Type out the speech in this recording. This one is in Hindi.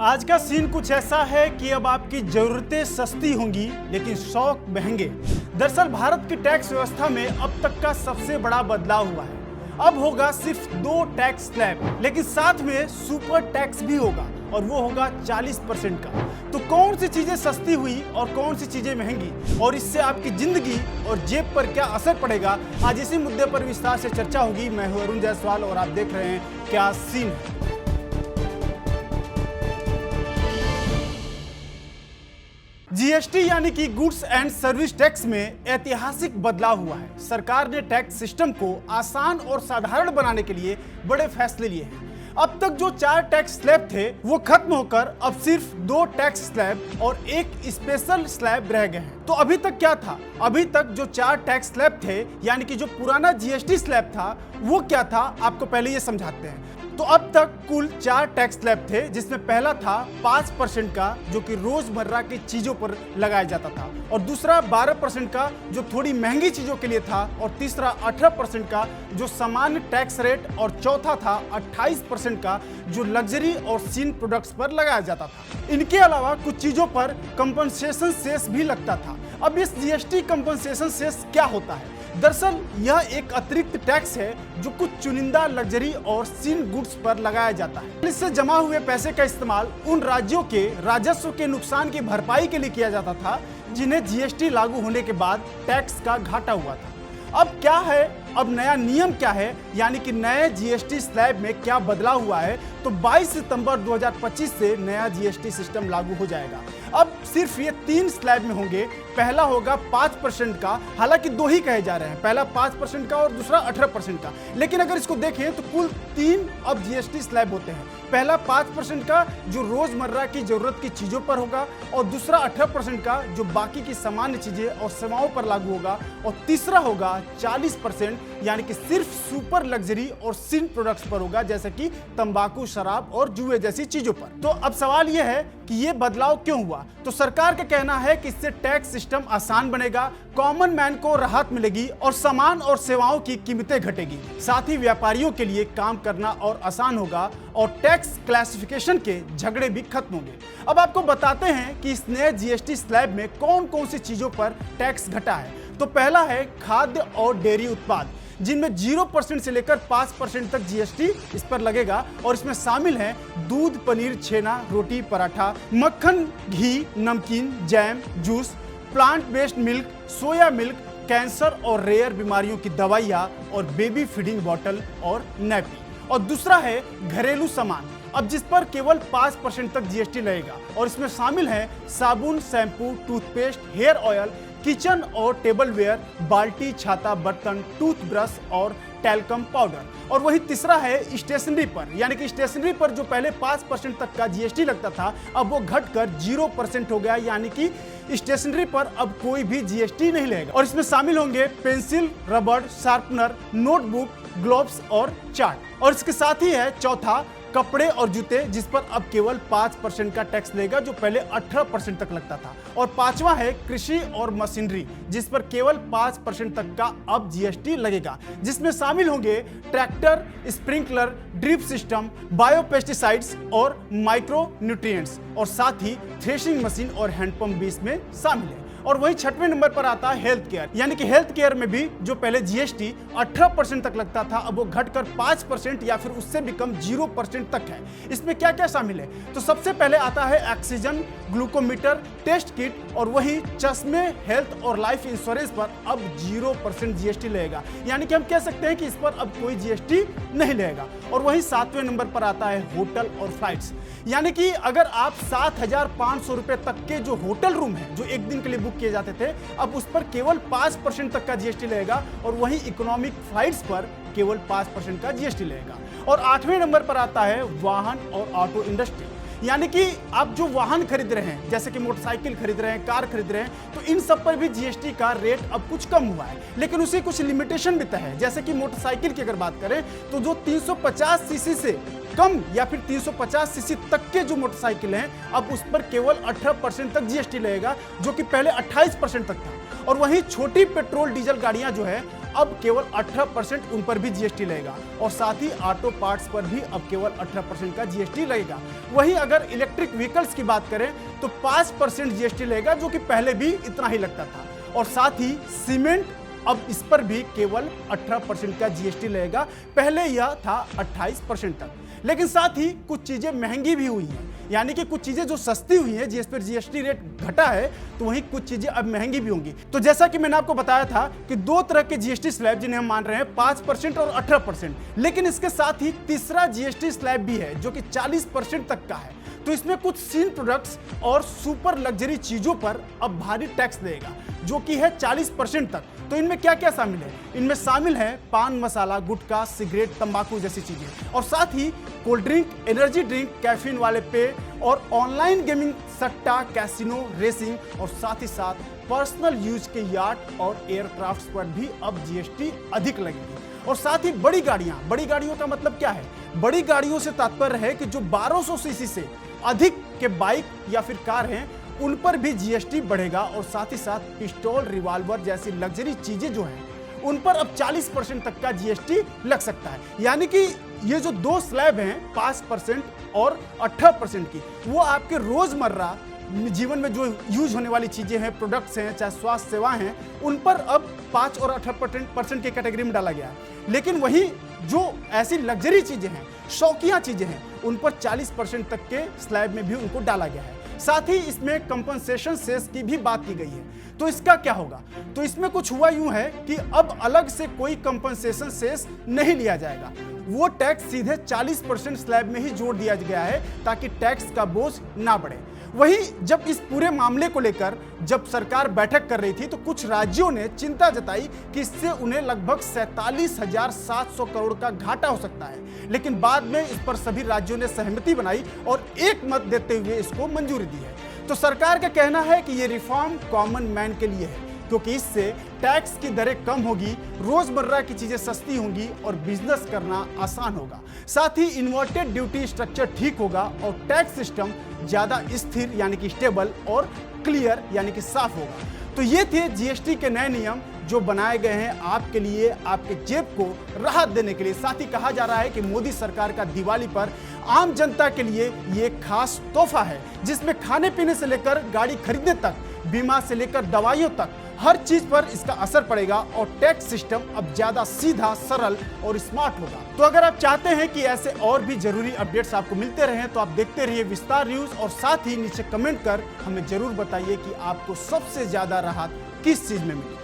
आज का सीन कुछ ऐसा है कि अब आपकी जरूरतें सस्ती होंगी लेकिन शौक महंगे। दरअसल भारत की टैक्स व्यवस्था में अब तक का सबसे बड़ा बदलाव हुआ है। अब होगा सिर्फ 2 टैक्स स्लैब, लेकिन साथ में सुपर टैक्स भी होगा और वो होगा 40% का। तो कौन सी चीजें सस्ती हुई और कौन सी चीजें महंगी और इससे आपकी जिंदगी और जेब पर क्या असर पड़ेगा, आज इसी मुद्दे पर विस्तार से चर्चा होगी। मैं हूं अरुण जायसवाल और आप देख रहे हैं क्या सीन है। जीएसटी यानी कि गुड्स एंड सर्विस टैक्स में ऐतिहासिक बदलाव हुआ है। सरकार ने टैक्स सिस्टम को आसान और साधारण बनाने के लिए बड़े फैसले लिए हैं। अब तक जो 4 टैक्स स्लैब थे वो खत्म होकर अब सिर्फ 2 टैक्स स्लैब और 1 स्पेशल स्लैब रह गए हैं। तो अभी तक क्या था? अभी तक जो 4 टैक्स स्लैब थे यानी कि जो पुराना जीएसटी स्लैब था वो क्या था, आपको पहले ये समझाते हैं। तो अब तक कुल 4 टैक्स स्लैब थे, जिसमें पहला था 5% का जो कि रोजमर्रा की चीजों पर लगाया जाता था, और दूसरा 12% का जो थोड़ी महंगी चीजों के लिए था, और तीसरा 18% का जो सामान्य टैक्स रेट, और चौथा था 28% का जो लग्जरी और सीन प्रोडक्ट्स पर लगाया जाता था। इनके अलावा कुछ चीजों पर कंपनसेशन सेस भी लगता था। अब इस जीएसटी कंपनसेशन सेस क्या होता है? दरअसल यह एक अतिरिक्त टैक्स है जो कुछ चुनिंदा लग्जरी और सीन गुड्स पर लगाया जाता है। इससे जमा हुए पैसे का इस्तेमाल उन राज्यों के राजस्व के नुकसान की भरपाई के लिए किया जाता था जिन्हें जीएसटी लागू होने के बाद टैक्स का घाटा हुआ था। अब क्या है, अब नया नियम क्या है, यानी कि नए जीएसटी स्लैब में क्या बदलाव हुआ है? तो 22 सितंबर 2025 से नया जीएसटी सिस्टम लागू हो जाएगा। अब सिर्फ ये 3 स्लैब में होंगे। पहला होगा 5% का, हालांकि 2 ही कहे जा रहे हैं, पहला 5% का और दूसरा 18% का, लेकिन अगर इसको देखें तो कुल 3 अब जीएसटी स्लैब होते हैं। पहला 5% का जो रोजमर्रा की जरूरत की चीजों पर होगा, और दूसरा 18% का जो बाकी की सामान्य चीजें और सेवाओं पर लागू होगा, और तीसरा होगा 40% यानी कि सिर्फ सुपर लग्जरी और सिन प्रोडक्ट्स पर होगा, जैसे कि तंबाकू, शराब और जुए जैसी चीजों पर। तो अब सवाल यह है कि ये बदलाव क्यों हुआ? तो सरकार का कहना है कि इससे टैक्स सिस्टम आसान बनेगा, कॉमन मैन को राहत मिलेगी और सामान और सेवाओं की कीमतें घटेगी। साथ ही व्यापारियों के लिए काम करना और आसान होगा और टैक्स क्लासिफिकेशन के झगड़े भी खत्म होंगे। अब आपको बताते हैं कि इस नए जीएसटी स्लैब में कौन कौन सी चीजों पर टैक्स घटा है। तो पहला है खाद्य और डेयरी उत्पाद, जिनमें 0% से लेकर 5% तक जीएसटी इस पर लगेगा, और इसमें शामिल हैं दूध, पनीर, छेना, रोटी, पराठा, मक्खन, घी, नमकीन, jam, juice, plant based milk, soya milk, cancer और रेयर बीमारियों की दवाइयाँ, और बेबी फीडिंग बॉटल और नैपी। और दूसरा है घरेलू सामान, अब जिस पर केवल 5% तक जीएसटी लगेगा, और इसमें शामिल हैं साबुन, shampoo, toothpaste, hair oil, kitchen और टेबल वेयर, बाल्टी, छाता, बर्तन, टूथब्रश और टैल्कम पाउडर। और वही तीसरा है स्टेशनरी पर, यानी कि स्टेशनरी पर जो पहले 5% तक का जीएसटी लगता था अब वो घटकर 0% हो गया, यानी कि स्टेशनरी पर अब कोई भी जीएसटी नहीं लगेगा। और इसमें शामिल होंगे पेंसिल, रबड़, शार्पनर, नोटबुक, ग्लोव्स और चार्ट। और इसके साथ ही है चौथा कपड़े और जूते, जिस पर अब केवल 5% का टैक्स लगेगा जो पहले 18% तक लगता था। और पांचवा है कृषि और मशीनरी, जिस पर केवल 5% तक का अब जीएसटी लगेगा, जिसमें शामिल होंगे tractor, sprinkler, drip system, biopesticides और माइक्रो न्यूट्रिएंट्स, और साथ ही थ्रेशिंग मशीन और हैंडपंप भी इसमें शामिल है। और वही 6वें नंबर पर आता है हेल्थ केयर, यानी कि हेल्थ केयर में भी जो पहले जीएसटी 18% तक लगता था अब वो घटकर 5% या फिर उससे भी कम 0% तक है। इसमें क्या क्या शामिल है? तो सबसे पहले आता है ऑक्सीजन, ग्लूकोमीटर, टेस्ट किट, और वही चश्मे, हेल्थ और लाइफ इंश्योरेंस पर अब 0% जीएसटी लगेगा, यानी कि हम कह सकते हैं कि इस पर अब कोई जीएसटी नहीं लगेगा। और वही 7वें नंबर पर आता है होटल और फ्लाइट्स, यानी कि अगर आप 7,500 रुपए तक के जो होटल रूम है जो एक दिन के लिए बुक किए जाते थे अब उस पर केवल 5% तक का जीएसटी लगेगा, और वही इकोनॉमिक फ्लाइट्स पर केवल 5% का जीएसटी लगेगा। और 8वें नंबर पर आता है वाहन और ऑटो इंडस्ट्री, यानी कि आप जो वाहन खरीद रहे हैं, जैसे कि मोटरसाइकिल खरीद रहे हैं, कार खरीद रहे हैं, तो इन सब पर भी जीएसटी का रेट अब कुछ कम हुआ है, लेकिन उसे कुछ लिमिटेशन भी तय है। जैसे कि मोटरसाइकिल की अगर बात करें तो जो 350 सीसी से कम या फिर 350 सीसी तक के जो मोटरसाइकिल हैं अब उस पर केवल 18% तक जीएसटी लगेगा, जो कि पहले 28% तक था। और वहीं छोटी पेट्रोल डीजल गाड़ियां जो है अब केवल 18% उन पर भी जीएसटी लगेगा और साथ ही ऑटो पार्ट्स पर भी अब केवल 18% का जीएसटी लगेगा। वहीं अगर इलेक्ट्रिक व्हीकल्स की बात करें तो 5% जीएसटी लगेगा, जो कि पहले भी इतना ही लगता था। और साथ ही सीमेंट, अब इस पर भी केवल 18% का जीएसटी लगेगा, पहले यह था 28% तक। लेकिन साथ ही कुछ चीजें महंगी भी हुई हैं, यानी कि कुछ चीजें जो सस्ती हुई हैं, जिस पर जीएसटी रेट घटा है, तो वहीं कुछ चीजें अब महंगी भी होंगी। तो जैसा कि मैंने आपको बताया था कि दो तरह के जीएसटी स्लैब जिन्हें हम मान रहे हैं, 5% और 18%, लेकिन इसके साथ ही तीसरा जीएसटी स्लैब भी है जो कि 40% तक का है। तो इसमें कुछ सीन प्रोडक्ट्स और सुपर लग्जरी चीजों पर अब भारी टैक्स देगा, जो कि है 40% तक। तो इनमें क्या क्या शामिल है? इनमें शामिल है पान मसाला, गुटखा, सिगरेट, तंबाकू जैसी चीजें, और साथ ही cold drink, energy drink, caffeine वाले पेय और ऑनलाइन गेमिंग, सट्टा, कैसीनो, रेसिंग, और साथ ही साथ पर्सनल यूज के याट और एयरक्राफ्ट्स पर भी अब जीएसटी अधिक लगेगी। और साथ ही बड़ी गाड़ियों का मतलब क्या है? बड़ी गाड़ियों से तात्पर्य है कि जो 1200 सीसी से अधिक के बाइक या फिर कार हैं, उन पर भी जीएसटी बढ़ेगा। और साथ ही साथ पिस्टल, रिवॉल्वर जैसी लग्जरी चीजें जो हैं, उन पर अब 40% तक का जीएसटी लग सकता है। यानी कि ये जो दो स्लैब हैं, 5% और 18% की, वो आपके रोजमर्रा जीवन में जो यूज होने वाली चीजें हैं, प्रोडक्ट्स हैं, चाहे स्वास्थ्य सेवाएं हैं, उन पर अब 5 और 18% की कैटेगरी में डाला गया है। लेकिन वही जो ऐसी लग्जरी चीजें हैं, शौकिया चीजें हैं, उन पर 40% तक के स्लैब में भी उनको डाला गया है। साथ ही इसमें कंपनसेशन सेस की भी बात की गई है। तो इसका क्या होगा? तो इसमें कुछ हुआ यूं है कि अब अलग से कोई कंपनसेशन सेस नहीं लिया जाएगा, वो टैक्स सीधे 40% स्लैब में ही जोड़ दिया गया है, ताकि टैक्स का बोझ ना बढ़े। वहीं जब इस पूरे मामले को लेकर जब सरकार बैठक कर रही थी, तो कुछ राज्यों ने चिंता जताई कि इससे उन्हें लगभग 47,700 करोड़ का घाटा हो सकता है। लेकिन बाद में इस पर सभी राज्यों ने सहमति बनाई और एक मत देते हुए इसको मंजूरी दी है। तो सरकार का कहना है कि ये रिफॉर्म कॉमन मैन के लिए है, क्योंकि इससे टैक्स की दरें कम होगी, रोजमर्रा की चीजें सस्ती होंगी और बिजनेस करना आसान होगा। साथ ही इन्वर्टेड ड्यूटी स्ट्रक्चर ठीक होगा और टैक्स सिस्टम ज्यादा स्थिर यानी कि स्टेबल और क्लियर यानी कि साफ होगा। तो ये थे जीएसटी के नए नियम जो बनाए गए हैं आपके लिए, आपके जेब को राहत देने के लिए। साथ ही कहा जा रहा है कि मोदी सरकार का दिवाली पर आम जनता के लिए ये खास तोहफा है, जिसमें खाने पीने से लेकर गाड़ी खरीदने तक, बीमा से लेकर दवाइयों तक, हर चीज पर इसका असर पड़ेगा और टैक्स सिस्टम अब ज्यादा सीधा, सरल और स्मार्ट होगा। तो अगर आप चाहते हैं कि ऐसे और भी जरूरी अपडेट्स आपको मिलते रहें, तो आप देखते रहिए विस्तार न्यूज, और साथ ही नीचे कमेंट कर हमें जरूर बताइए कि आपको सबसे ज्यादा राहत किस चीज में मिली।